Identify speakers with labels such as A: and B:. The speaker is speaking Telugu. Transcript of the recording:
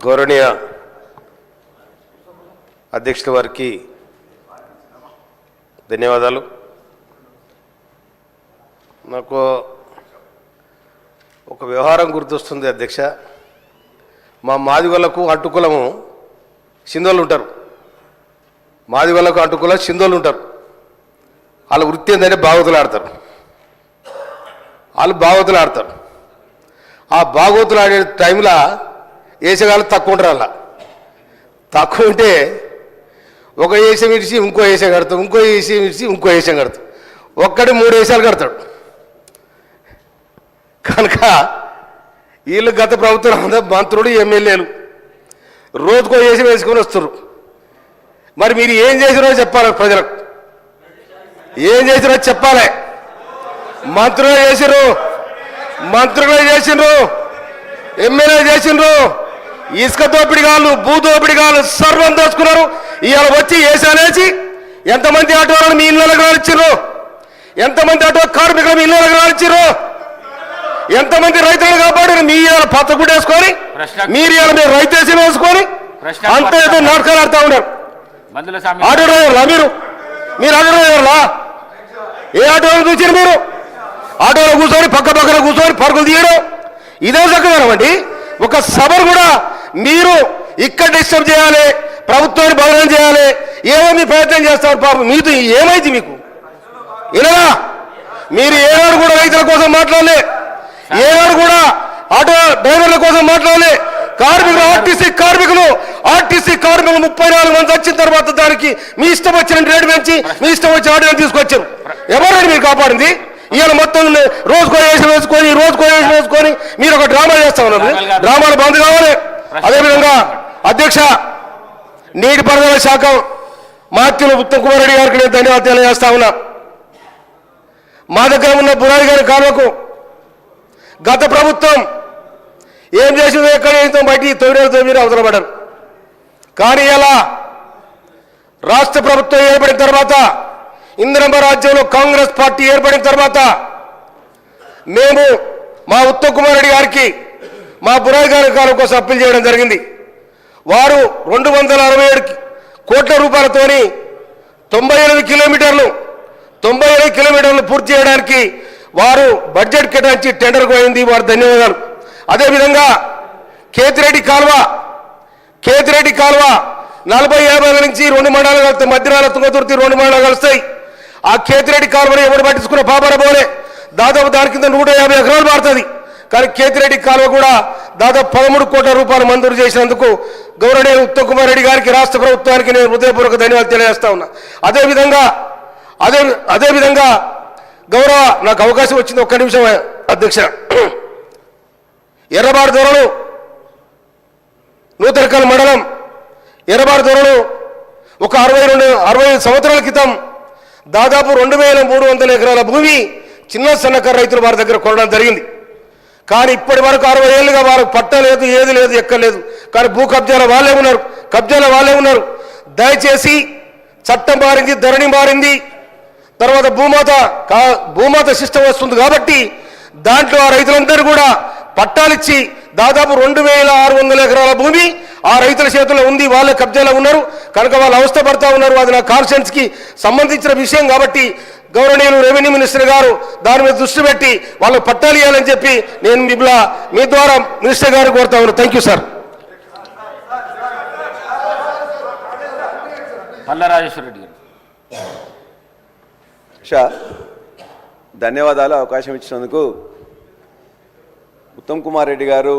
A: గౌరవనీయ అధ్యక్షుల వారికి ధన్యవాదాలు. నాకు ఒక వ్యవహారం గుర్తొస్తుంది అధ్యక్ష. మా మాదిగోళ్లకు అడ్డుకులము సింధోళ్ళు ఉంటారు. మాదిగోళ్లకు అడ్డుకుల సింధోళ్ళు ఉంటారు. వాళ్ళ వృత్తి ఏంటంటే భాగవతులు ఆడతారు. వాళ్ళు భాగవతులు ఆడతారు. ఆ భాగవతులు ఆడే టైంలో వేసేగాళ్ళు తక్కువ ఉంటారు. అలా తక్కువ ఉంటే ఒక వేషం విడిచి ఇంకో వేషం కడతాం, ఇంకో వేషం విడిచి ఇంకో వేషం కడతాం. ఒక్కడి 3 వేషాలు కడతాడు. కనుక వీళ్ళు గత ప్రభుత్వం మంత్రులు ఎమ్మెల్యేలు రోజుకో వేషం వేసుకొని వస్తారు. మరి మీరు ఏం చేసిరో చెప్పాలి, ప్రజలకు ఏం చేసిరో చెప్పాలి. మంత్రులు చేసిండ్రు, ఎమ్మెల్యే చేసిండ్రు, ఇసుక దోపిడిగాళ్ళు, భూ దోపిడిగాళ్ళు సర్వం దోచుకున్నారు. ఇవాళ వచ్చి వేసానేసి ఎంతమంది ఆటోలను మీ ఇళ్ళకి రానిచ్చారు, ఎంతమంది ఆటో కార్మికులు మీ ఇళ్ళకి రానిచ్చారు, ఎంతమంది రైతులు కాపాడారు. మీ ఇవాళ పచ్చ గుడ్డేసుకొని మీరు ఇవాళ మీరు రైతు వేసుకొని అంత ఏదో నాటకాలు ఆడుతూ ఉన్నారు. ఆటో డ్రైవర్లా మీరు ఆటో డ్రైవర్లా? ఏ ఆటోలో చూసారు మీరు? ఆటోలో కూర్చొని పక్కన కూర్చొని పరుగులు తీయడం ఇదే చక్కదనమండి. ఒక సభను కూడా మీరు ఇక్కడ డిస్టర్బ్ చేయాలి, ప్రభుత్వాన్ని బదనం చేయాలి, ఏమో మీ ప్రయత్నం చేస్తారు. పాపం మీతో ఏమైంది మీకు? ఇలా మీరు ఏనాడు కూడా రైతుల కోసం మాట్లాడలే, ఏనాడు కూడా ఆటో డ్రైవర్ల కోసం మాట్లాడలే. ఆర్టీసీ కార్మికులు 34 మంది వచ్చిన తర్వాత దానికి మీ ఇష్టం వచ్చిన రేటు పెంచి మీ ఇష్టం వచ్చిన ఆటోని తీసుకొచ్చారు. ఎవరండి మీరు కాపాడింది? ఇవాళ మొత్తం రోజుకో వేషం వేసుకొని మీరు ఒక డ్రామా చేస్తా ఉన్నారు. డ్రామాలు బంద్ కావాలి. అదేవిధంగా అధ్యక్ష, నీటిపారుదల శాఖ మాత్యులు ఉత్తమ్ కుమార్ రెడ్డి గారికి నేను ధన్యవాదాలు తెలియజేస్తా ఉన్నా. మా దగ్గర ఉన్న బురాడి గారి కాలువకు గత ప్రభుత్వం ఏం చేసిందో ఎక్కడ చేసిందో బయటికి తొమ్మిది అవసరపడ్డారు. కానీ ఇలా రాష్ట్ర ప్రభుత్వం ఏర్పడిన తర్వాత, ఇందిరమ్మ రాజ్యంలో కాంగ్రెస్ పార్టీ ఏర్పడిన తర్వాత మేము మా ఉత్తమ్ కుమార్ రెడ్డి గారికి మా బురాయి గారి కాలం కోసం అప్పీల్ చేయడం జరిగింది. వారు 267 కోట్ల రూపాయలతోని 98 కిలోమీటర్లు పూర్తి చేయడానికి వారు బడ్జెట్ కేటాయించి టెండర్కు అయింది. వారు ధన్యవాదాలు. అదేవిధంగా కేతిరెడ్డి కాలువ 40-50 నుంచి 2 మండలాలు కలుస్తాయి. మధ్యరాల తుంగతుర్తి 2 మండలాలు కలుస్తాయి. ఆ కేతిరెడ్డి కాలువని ఎవరు పట్టించుకున్న పాపర పోలే. దాదాపు దాని కింద 150 ఎకరాలు మారుతుంది. కానీ కేతిరెడ్డి కాలువ కూడా దాదాపు 13 కోట్ల రూపాయలు మంజూరు చేసినందుకు గౌరవనీయ ఉత్తమ్ కుమార్ రెడ్డి గారికి, రాష్ట్ర ప్రభుత్వానికి నేను హృదయపూర్వక ధన్యవాదాలు తెలియజేస్తా ఉన్నా. అదేవిధంగా గౌరవ నాకు అవకాశం వచ్చింది, ఒక్క నిమిషం అధ్యక్ష. ఎర్రబాడు దొరలు నూతనకల్ మండలం ఎర్రబాడు దొరలు ఒక 60 సంవత్సరాల క్రితం దాదాపు 2300 ఎకరాల భూమి చిన్న సన్నకారు రైతులు వారి దగ్గర కొనడం జరిగింది. కానీ ఇప్పటి వరకు 60 ఏళ్ళుగా వారికి పట్ట లేదు, ఏది లేదు, ఎక్కలేదు. కానీ భూ కబ్జాల వాళ్ళే ఉన్నారు. దయచేసి చట్టం మారింది, ధరణి మారింది, తర్వాత భూమాత సిస్టమ్ వస్తుంది. కాబట్టి దాంట్లో ఆ రైతులందరూ కూడా పట్టాలిచ్చి దాదాపు 2600 ఎకరాల భూమి ఆ రైతుల చేతుల్లో ఉంది. వాళ్ళే కబ్జాలో ఉన్నారు. కనుక వాళ్ళు అవస్థ పడతా ఉన్నారు. అది నా కాన్స్టిట్యూన్సీకి సంబంధించిన విషయం కాబట్టి గౌరవనీయులు రెవెన్యూ మినిస్టర్ గారు దాని మీద దృష్టి పెట్టి వాళ్ళు పట్టాలు ఇవ్వాలని చెప్పి నేను మీ ద్వారా మినిస్టర్ గారు కోరుతా ఉన్నాను. Thank you sir.
B: పల్లరాజేశ్వరరెడ్డి గారు.
C: ధన్యవాదాలు అవకాశం ఇచ్చినందుకు. ఉత్తమ్ కుమార్ రెడ్డి గారు